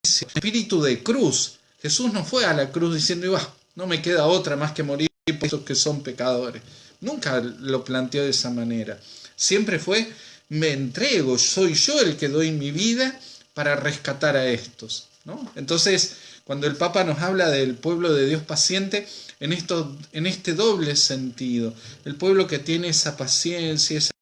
S1: espíritu de cruz. Jesús no fue a la cruz diciendo, no me queda otra más que morir por estos que son pecadores. Nunca lo planteó de esa manera. Siempre fue, me entrego, soy yo el que doy mi vida para rescatar a estos, ¿no? Entonces, cuando el Papa nos habla del pueblo de Dios paciente, en este doble sentido, el pueblo que tiene esa paciencia, esa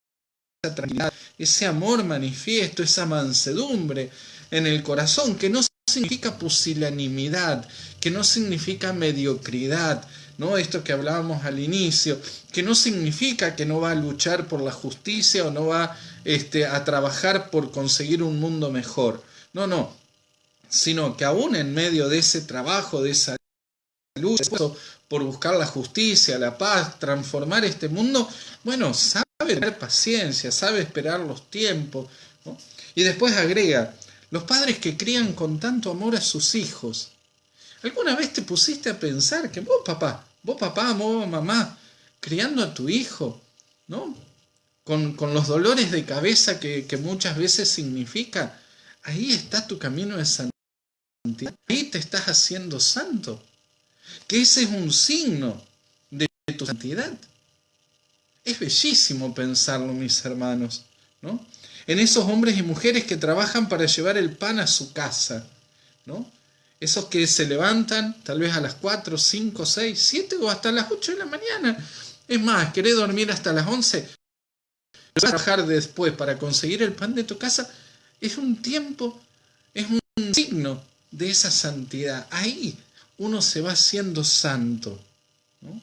S1: tranquilidad, ese amor manifiesto, esa mansedumbre en el corazón, que no significa pusilanimidad, que no significa mediocridad, ¿no? Esto que hablábamos al inicio, que no significa que no va a luchar por la justicia o no va a trabajar por conseguir un mundo mejor. No, sino que aún en medio de ese trabajo, de esa lucha por buscar la justicia, la paz, transformar este mundo, sabe tener paciencia, sabe esperar los tiempos, ¿no? Y después agrega, los padres que crían con tanto amor a sus hijos. ¿Alguna vez te pusiste a pensar que vos papá, vos mamá, criando a tu hijo, ¿no? Con los dolores de cabeza que muchas veces significa, ahí está tu camino de santidad, ahí te estás haciendo santo, que ese es un signo de tu santidad. Es bellísimo pensarlo, mis hermanos, ¿no? En esos hombres y mujeres que trabajan para llevar el pan a su casa, ¿no? Esos que se levantan tal vez a las 4, 5, 6, 7 o hasta las 8 de la mañana. Es más, querés dormir hasta las 11, trabajar después para conseguir el pan de tu casa, es un tiempo, es un signo de esa santidad. Ahí uno se va haciendo santo, ¿no?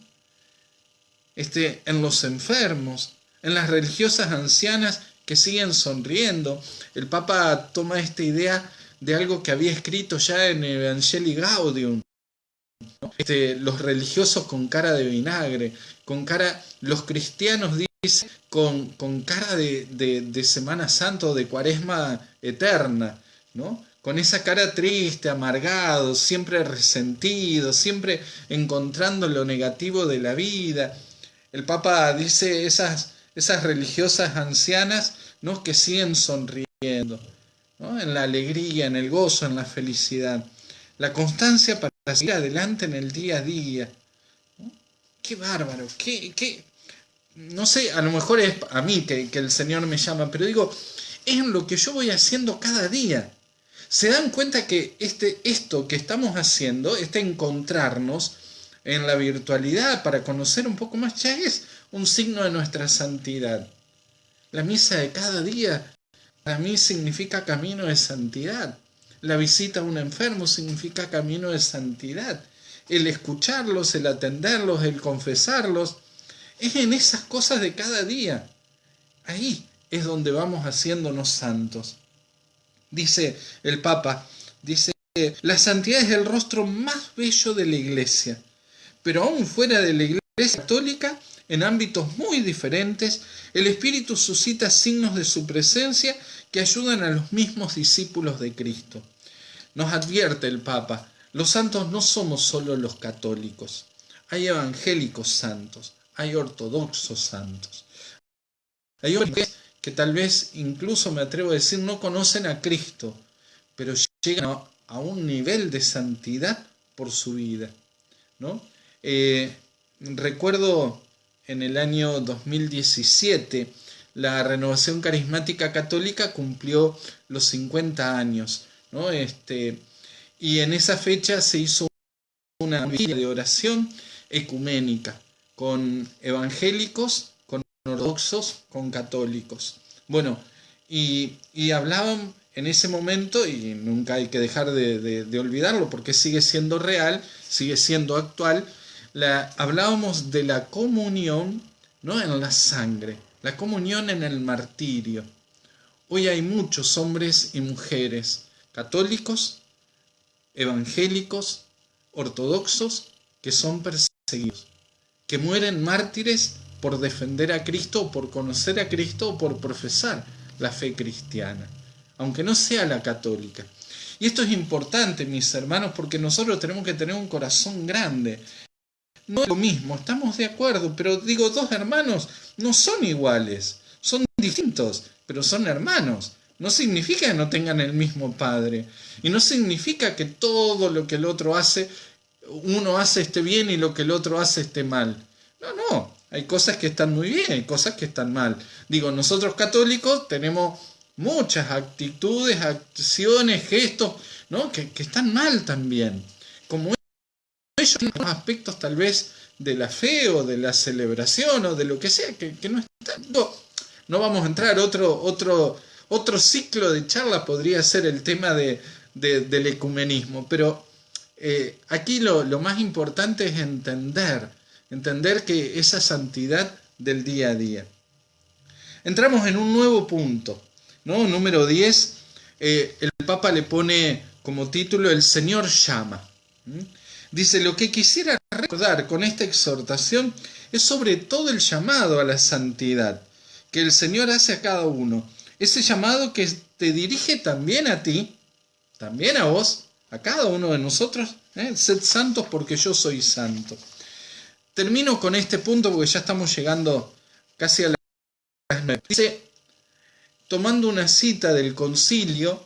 S1: En los enfermos, en las religiosas ancianas que siguen sonriendo. El Papa toma esta idea de algo que había escrito ya en Evangelii Gaudium, ¿no? Los religiosos con cara de vinagre, los cristianos dicen con cara de Semana Santa o de Cuaresma eterna, ¿no? Con esa cara triste, amargado, siempre resentido, siempre encontrando lo negativo de la vida. El Papa dice esas religiosas ancianas, ¿no? Que siguen sonriendo, ¿no? En la alegría, en el gozo, en la felicidad. La constancia para seguir adelante en el día a día, ¿no? Qué bárbaro, no sé, a lo mejor es a mí que el Señor me llama, pero digo, es en lo que yo voy haciendo cada día. ¿Se dan cuenta que esto que estamos haciendo, encontrarnos en la virtualidad para conocer un poco más, ya es un signo de nuestra santidad? La misa de cada día para mí significa camino de santidad. La visita a un enfermo significa camino de santidad. El escucharlos, el atenderlos, el confesarlos, Es en esas cosas de cada día. Ahí es donde vamos haciéndonos santos. Dice el Papa, dice, la santidad es el rostro más bello de la Iglesia, pero aún fuera de la Iglesia católica, en ámbitos muy diferentes, el Espíritu suscita signos de su presencia que ayudan a los mismos discípulos de Cristo. Nos advierte el Papa, los santos no somos solo los católicos, hay evangélicos santos, hay ortodoxos santos, hay hombres que tal vez, incluso me atrevo a decir, no conocen a Cristo, pero llegan a un nivel de santidad por su vida, ¿no? Recuerdo en el año 2017, la Renovación Carismática Católica cumplió los 50 años, ¿no? Y en esa fecha se hizo una vigilia de oración ecuménica con evangélicos, con ortodoxos, con católicos. Bueno, y hablaban en ese momento, y nunca hay que dejar de olvidarlo porque sigue siendo real, sigue siendo actual, hablábamos de la comunión, ¿no?, en la sangre, la comunión en el martirio. Hoy hay muchos hombres y mujeres católicos, evangélicos, ortodoxos, que son perseguidos, que mueren mártires por defender a Cristo, o por conocer a Cristo, o por profesar la fe cristiana, aunque no sea la católica. Y esto es importante, mis hermanos, porque nosotros tenemos que tener un corazón grande. No es lo mismo, estamos de acuerdo, pero digo, dos hermanos no son iguales, son distintos, pero son hermanos. No significa que no tengan el mismo padre, y no significa que todo lo que el otro hace, uno hace esté bien y lo que el otro hace esté mal. No, hay cosas que están muy bien, hay cosas que están mal. Digo, nosotros católicos tenemos muchas actitudes, acciones, gestos, ¿no?, que están mal también. Como ellos tienen aspectos tal vez de la fe o de la celebración o de lo que sea, que no están. No vamos a entrar, otro ciclo de charla podría ser el tema del ecumenismo, pero aquí lo más importante es entender que esa santidad del día a día. Entramos en un nuevo punto, ¿no? Número 10, el Papa le pone como título El Señor llama. Dice, lo que quisiera recordar con esta exhortación es sobre todo el llamado a la santidad que el Señor hace a cada uno. Ese llamado que te dirige también a ti, también a vos, a cada uno de nosotros. Sed santos porque yo soy santo. Termino con este punto porque ya estamos llegando casi a las 9. Dice, tomando una cita del concilio,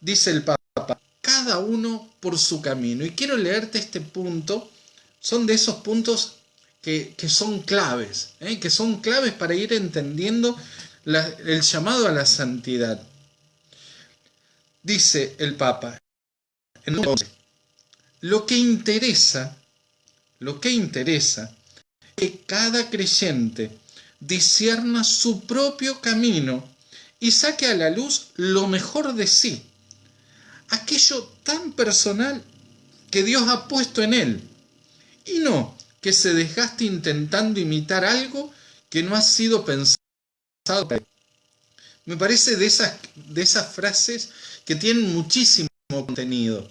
S1: dice el Papa, cada uno por su camino. Y quiero leerte este punto. Son de esos puntos que son claves, que son claves para ir entendiendo el llamado a la santidad. Dice el Papa, lo que interesa es que cada creyente discierna su propio camino y saque a la luz lo mejor de sí, aquello tan personal que Dios ha puesto en él, y no que se desgaste intentando imitar algo que no ha sido pensado para él. Me parece de esas frases que tienen muchísimo contenido,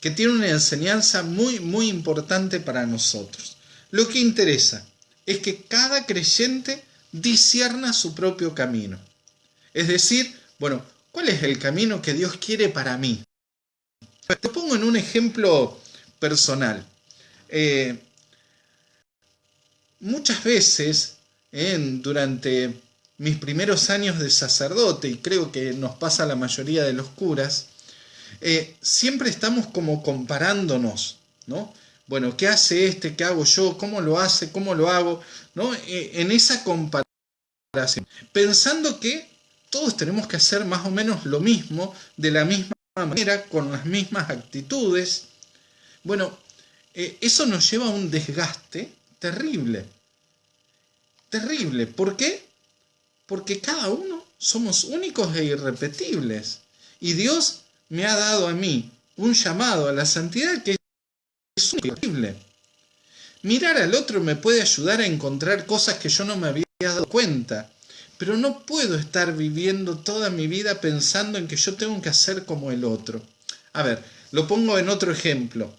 S1: que tienen una enseñanza muy, muy importante para nosotros. Lo que interesa es que cada creyente discierna su propio camino. Es decir, bueno, ¿cuál es el camino que Dios quiere para mí? Te pongo en un ejemplo personal. Muchas veces, durante mis primeros años de sacerdote, y creo que nos pasa a la mayoría de los curas, siempre estamos como comparándonos, ¿no? Bueno, ¿qué hace este? ¿Qué hago yo? ¿Cómo lo hace? ¿Cómo lo hago? ¿No? En esa comparación, pensando que todos tenemos que hacer más o menos lo mismo, de la misma manera, con las mismas actitudes. Bueno, eso nos lleva a un desgaste terrible. Terrible. ¿Por qué? Porque cada uno somos únicos e irrepetibles. Y Dios me ha dado a mí un llamado a la santidad que es irrepetible. Mirar al otro me puede ayudar a encontrar cosas que yo no me había dado cuenta. Pero no puedo estar viviendo toda mi vida pensando en que yo tengo que hacer como el otro. A ver, lo pongo en otro ejemplo.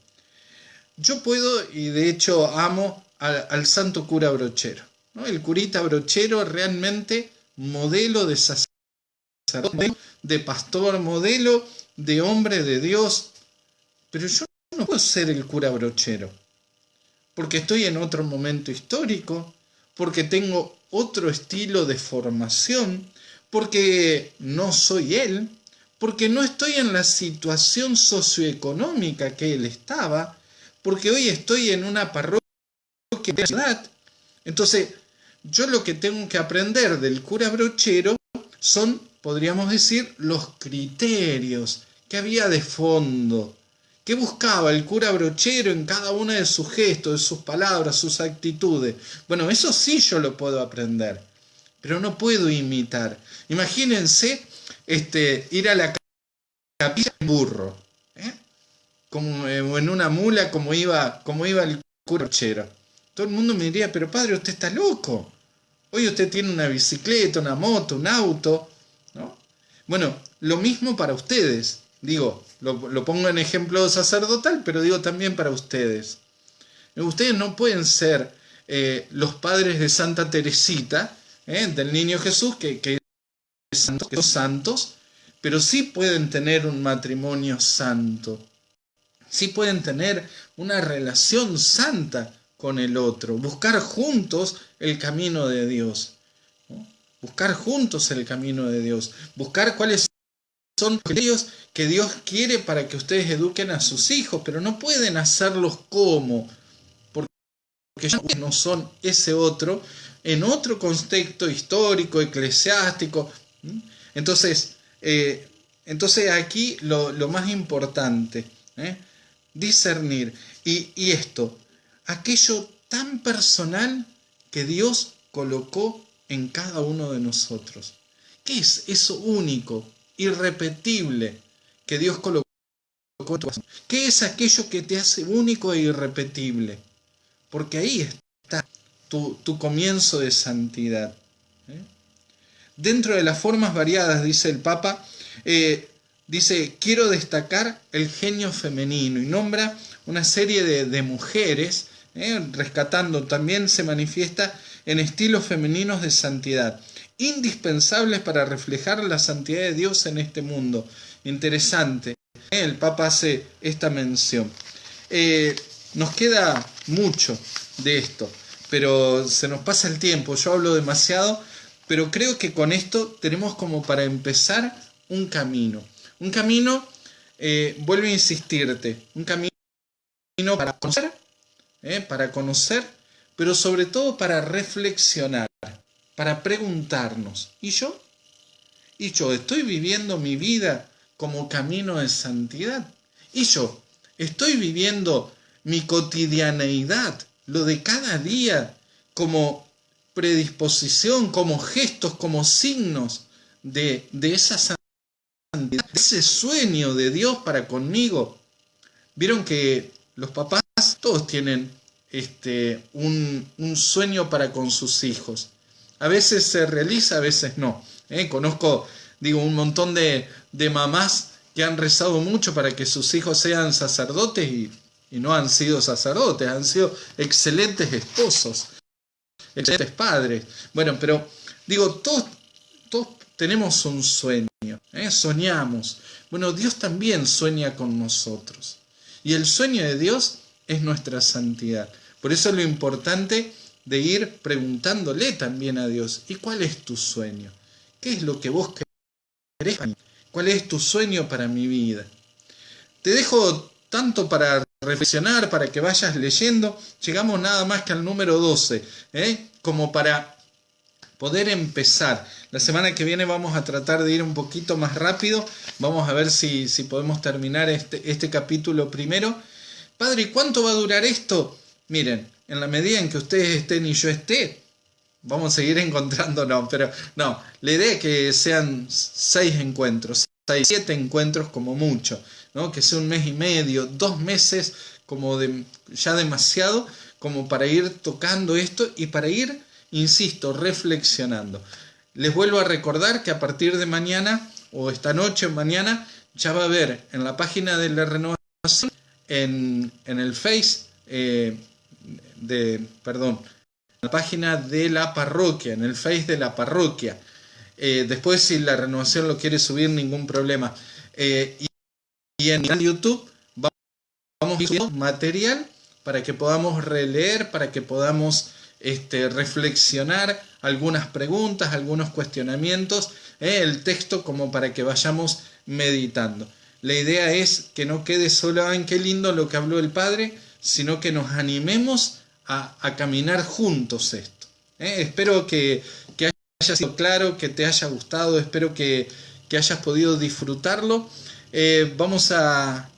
S1: Yo puedo, y de hecho amo al santo cura Brochero, ¿no? El curita Brochero realmente modelo de sacerdote, de pastor, modelo de hombre de Dios. Pero yo no puedo ser el cura Brochero, porque estoy en otro momento histórico, porque tengo otro estilo de formación, porque no soy él, porque no estoy en la situación socioeconómica que él estaba, porque hoy estoy en una parroquia de la ciudad. Entonces, yo lo que tengo que aprender del cura Brochero son, podríamos decir, los criterios que había de fondo. ¿Qué buscaba el cura Brochero en cada uno de sus gestos, de sus palabras, sus actitudes? Bueno, eso sí yo lo puedo aprender, pero no puedo imitar. Imagínense ir a la capilla en burro, como en una mula, como iba el cura Brochero. Todo el mundo me diría, pero padre, usted está loco. Hoy usted tiene una bicicleta, una moto, un auto, ¿no? Bueno, lo mismo para ustedes. Digo, lo pongo en ejemplo sacerdotal, pero digo también para ustedes. Ustedes no pueden ser los padres de Santa Teresita, del Niño Jesús, que son santos, pero sí pueden tener un matrimonio santo. Sí pueden tener una relación santa con el otro. Buscar juntos el camino de Dios, ¿no? Buscar juntos el camino de Dios. Buscar cuáles son los criterios que Dios quiere para que ustedes eduquen a sus hijos, pero no pueden hacerlos como, porque ya no son ese otro, en otro contexto histórico, eclesiástico. Entonces aquí lo más importante, discernir. Y esto, aquello tan personal que Dios colocó en cada uno de nosotros. ¿Qué es eso único, irrepetible que Dios colocó en tu corazón? ¿Qué es aquello que te hace único e irrepetible? Porque ahí está tu comienzo de santidad. Dentro de las formas variadas, dice el Papa, dice, quiero destacar el genio femenino, y nombra una serie de mujeres, rescatando, también se manifiesta en estilos femeninos de santidad, indispensables para reflejar la santidad de Dios en este mundo. Interesante, el Papa hace esta mención. Nos queda mucho de esto, pero se nos pasa el tiempo, yo hablo demasiado, pero creo que con esto tenemos como para empezar un camino, vuelvo a insistirte, un camino para conocer, pero sobre todo para reflexionar, para preguntarnos, ¿y yo? ¿Y yo estoy viviendo mi vida como camino de santidad? ¿Y yo estoy viviendo mi cotidianeidad, lo de cada día, como predisposición, como gestos, como signos de esa santidad, de ese sueño de Dios para conmigo? Vieron que los papás todos tienen un sueño para con sus hijos. A veces se realiza, a veces no. Conozco, un montón de mamás que han rezado mucho para que sus hijos sean sacerdotes y no han sido sacerdotes, han sido excelentes esposos, excelentes padres. Bueno, pero todos tenemos un sueño, soñamos. Bueno, Dios también sueña con nosotros. Y el sueño de Dios es nuestra santidad. Por eso es lo importante de ir preguntándole también a Dios, ¿y cuál es tu sueño? ¿Qué es lo que vos querés para mí? ¿Cuál es tu sueño para mi vida? Te dejo tanto para reflexionar, para que vayas leyendo. Llegamos nada más que al número 12, como para poder empezar. La semana que viene vamos a tratar de ir un poquito más rápido. Vamos a ver si podemos terminar este capítulo primero. Padre, ¿y cuánto va a durar esto? Miren, en la medida en que ustedes estén y yo esté, vamos a seguir encontrándonos, pero no, la idea es que sean 6 encuentros, 6, 7 encuentros como mucho, ¿no? Que sea un mes y medio, 2 meses, como ya demasiado, como para ir tocando esto y para ir, insisto, reflexionando. Les vuelvo a recordar que a partir de mañana, o esta noche o mañana, ya va a haber en la página de la renovación, en el Face, la página de la parroquia, en el Face de la parroquia. Después, si la renovación lo quiere subir, ningún problema. Y en YouTube vamos a subir material para que podamos releer, para que podamos reflexionar algunas preguntas, algunos cuestionamientos, el texto como para que vayamos meditando. La idea es que no quede solo en qué lindo lo que habló el Padre, sino que nos animemos a caminar juntos esto. Espero que haya sido claro, que te haya gustado, espero que hayas podido disfrutarlo. Vamos a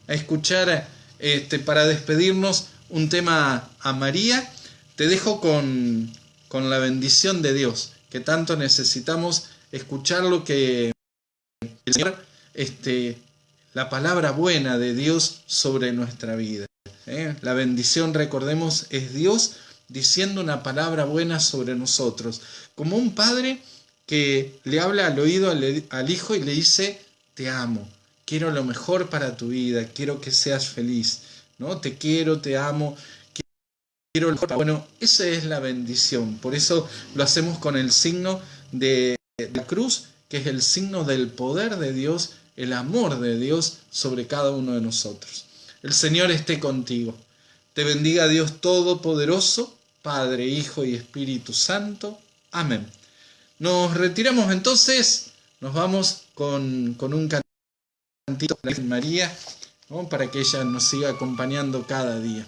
S1: escuchar para despedirnos un tema a María. Te dejo con la bendición de Dios, que tanto necesitamos escucharlo, que el Señor, la palabra buena de Dios sobre nuestra vida. La bendición, recordemos, es Dios diciendo una palabra buena sobre nosotros, como un padre que le habla al oído al hijo y le dice: te amo, quiero lo mejor para tu vida, quiero que seas feliz, ¿no? Te quiero, te amo, quiero lo mejor. Bueno, esa es la bendición, por eso lo hacemos con el signo de la cruz, que es el signo del poder de Dios, el amor de Dios sobre cada uno de nosotros. El Señor esté contigo. Te bendiga Dios Todopoderoso, Padre, Hijo y Espíritu Santo. Amén. Nos retiramos entonces, nos vamos con un cantito de María, ¿no? Para que ella nos siga acompañando cada día.